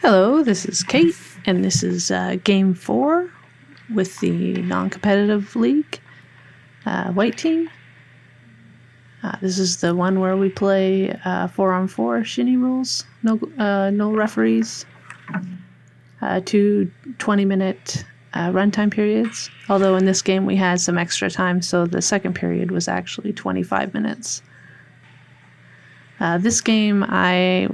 Hello, this is Kate, and this is Game 4 with the non-competitive league white team. This is the one where we play 4-on-4 shinny rules, no referees, 2 20-minute runtime periods, although in this game we had some extra time, so the second period was actually 25 minutes. This game, my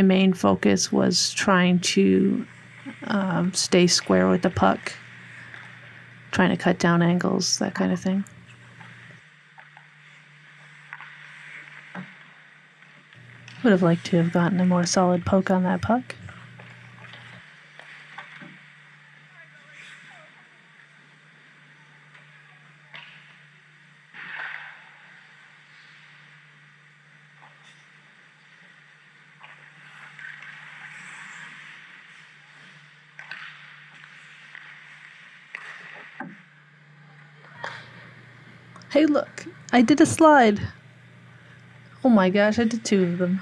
main focus was trying to stay square with the puck, trying to cut down angles, that kind of thing. Would have liked to have gotten a more solid poke on that puck. Hey, look, I did a slide. Oh my gosh, I did 2 of them.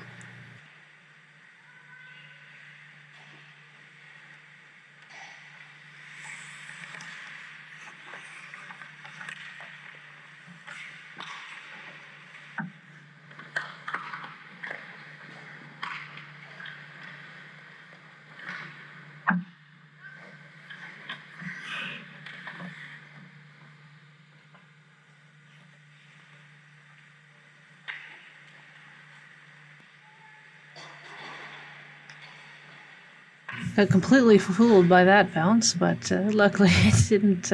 Got completely fooled by that bounce, but luckily it didn't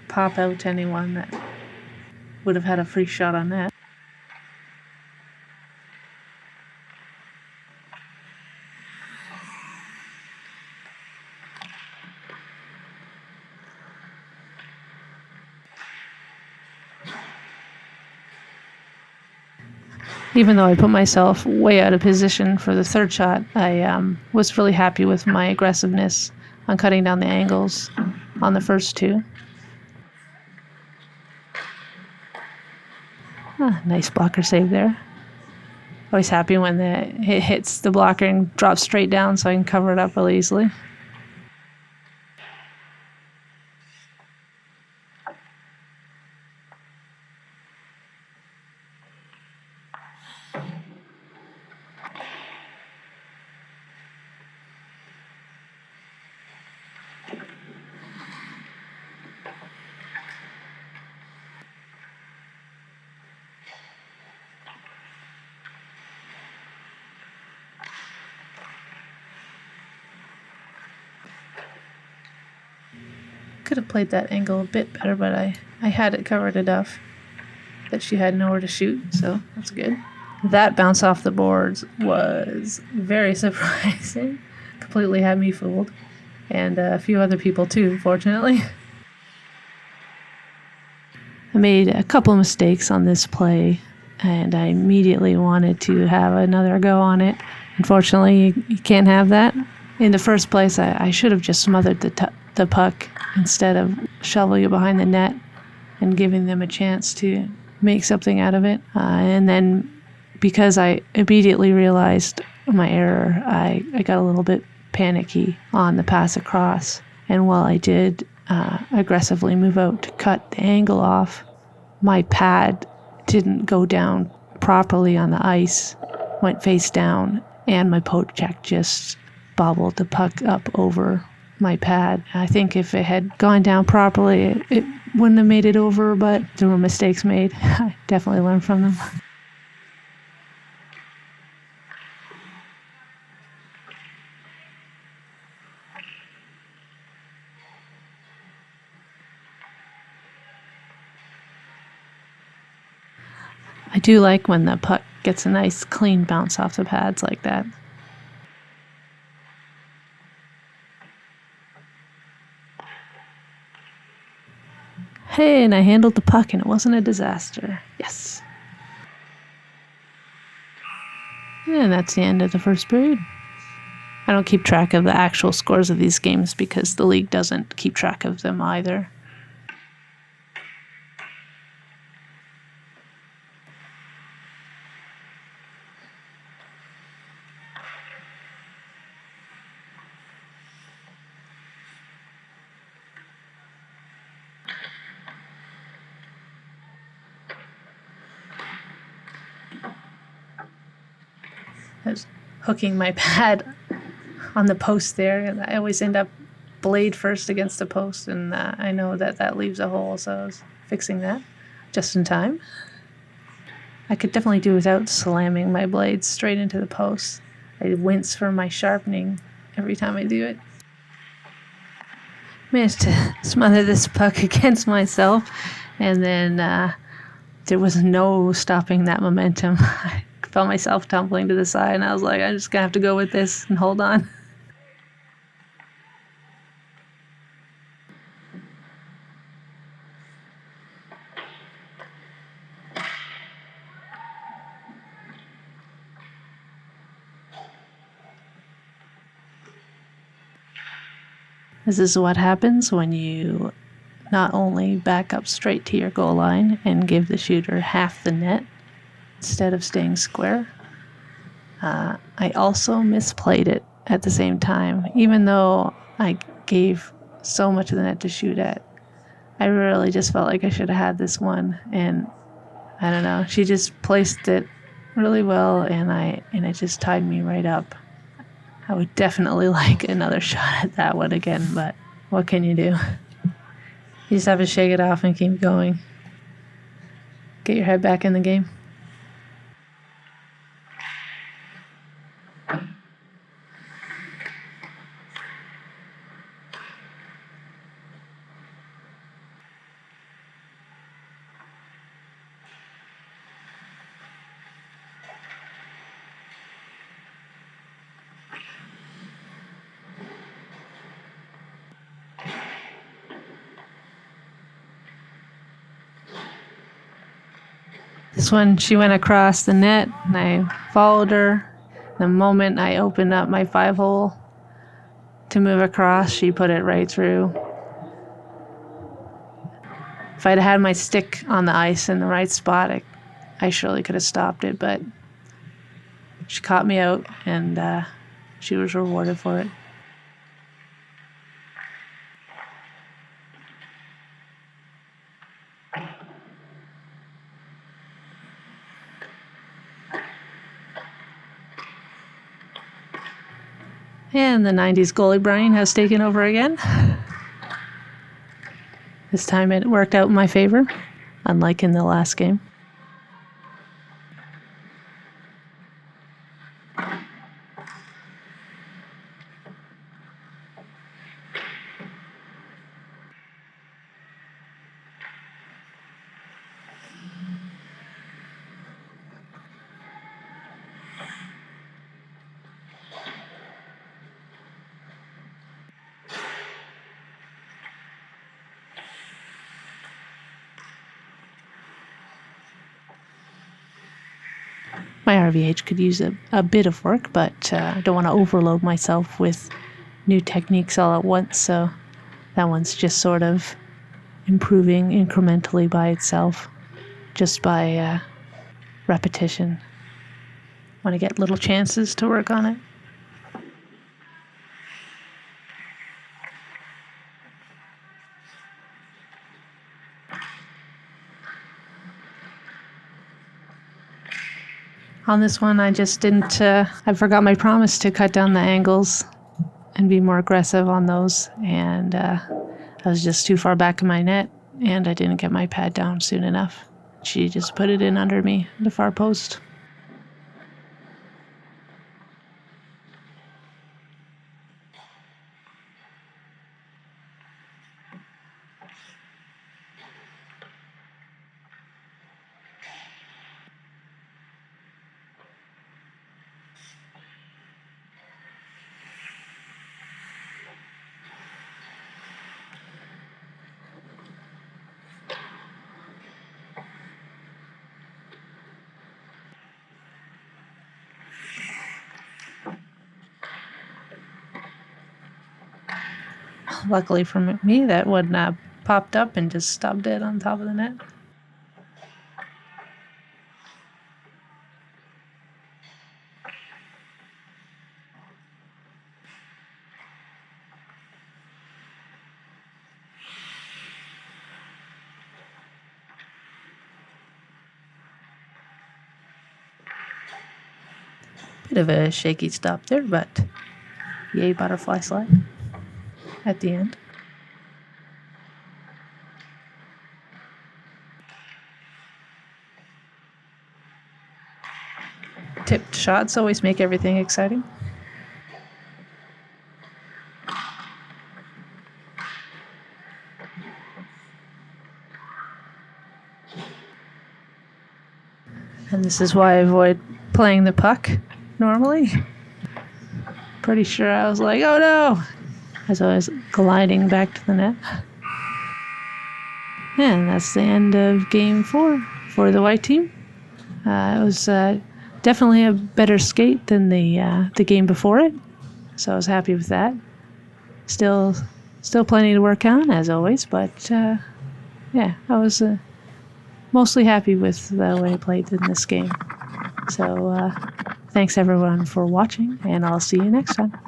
pop out to anyone that would have had a free shot on that. Even though I put myself way out of position for the third shot, I was really happy with my aggressiveness on cutting down the angles on the first 2. Nice blocker save there. Always happy when it hits the blocker and drops straight down so I can cover it up really easily. Could have played that angle a bit better, but I had it covered enough that she had nowhere to shoot, so that's good. That bounce off the boards was very surprising. Completely had me fooled. And a few other people too, fortunately. I made a couple of mistakes on this play, and I immediately wanted to have another go on it. Unfortunately, you can't have that. In the first place, I should have just smothered the puck instead of shoveling it behind the net and giving them a chance to make something out of it. And then because I immediately realized my error, I got a little bit panicky on the pass across. And while I did aggressively move out to cut the angle off, my pad didn't go down properly on the ice, went face down, and my poke check just bobbled the puck up over my pad. I think if it had gone down properly, it wouldn't have made it over, but there were mistakes made. I definitely learned from them. I do like when the puck gets a nice clean bounce off the pads like that. Hey, and I handled the puck and it wasn't a disaster. Yes. And that's the end of the first period. I don't keep track of the actual scores of these games because the league doesn't keep track of them either. hooking my pad on the post there, and I always end up blade first against the post, and I know that leaves a hole, so I was fixing that just in time. I could definitely do without slamming my blades straight into the post. I wince from my sharpening every time I do it. Managed to smother this puck against myself, and then there was no stopping that momentum. I felt myself tumbling to the side, and I was like, I'm just gonna have to go with this and hold on. This is what happens when you not only back up straight to your goal line and give the shooter half the net instead of staying square. I also misplayed it at the same time. Even though I gave so much of the net to shoot at, I really just felt like I should have had this one. And I don't know, she just placed it really well, and it just tied me right up. I would definitely like another shot at that one again, but what can you do? You just have to shake it off and keep going. Get your head back in the game. This one, she went across the net, and I followed her. The moment I opened up my 5-hole to move across, she put it right through. If I'd had my stick on the ice in the right spot, I surely could have stopped it, but she caught me out, and she was rewarded for it. And the 90s goalie brain has taken over again. This time it worked out in my favor, unlike in the last game. My RVH could use a bit of work, but I don't want to overload myself with new techniques all at once, so that one's just sort of improving incrementally by itself, just by repetition. Want to get little chances to work on it. On this one, I just didn't, I forgot my promise to cut down the angles and be more aggressive on those, and I was just too far back in my net, and I didn't get my pad down soon enough. She just put it in under me, the far post. Luckily for me, that one popped up and just stopped dead on top of the net. bit of a shaky stop there, but yay butterfly slide at the end. Tipped shots always make everything exciting. And this is why I avoid playing the puck normally. Pretty sure I was like, oh no, as I was gliding back to the net. And that's the end of game 4 for the white team. It was definitely a better skate than the game before it, so I was happy with that. Still plenty to work on, as always, but yeah, I was mostly happy with the way I played in this game. So thanks everyone for watching, and I'll see you next time.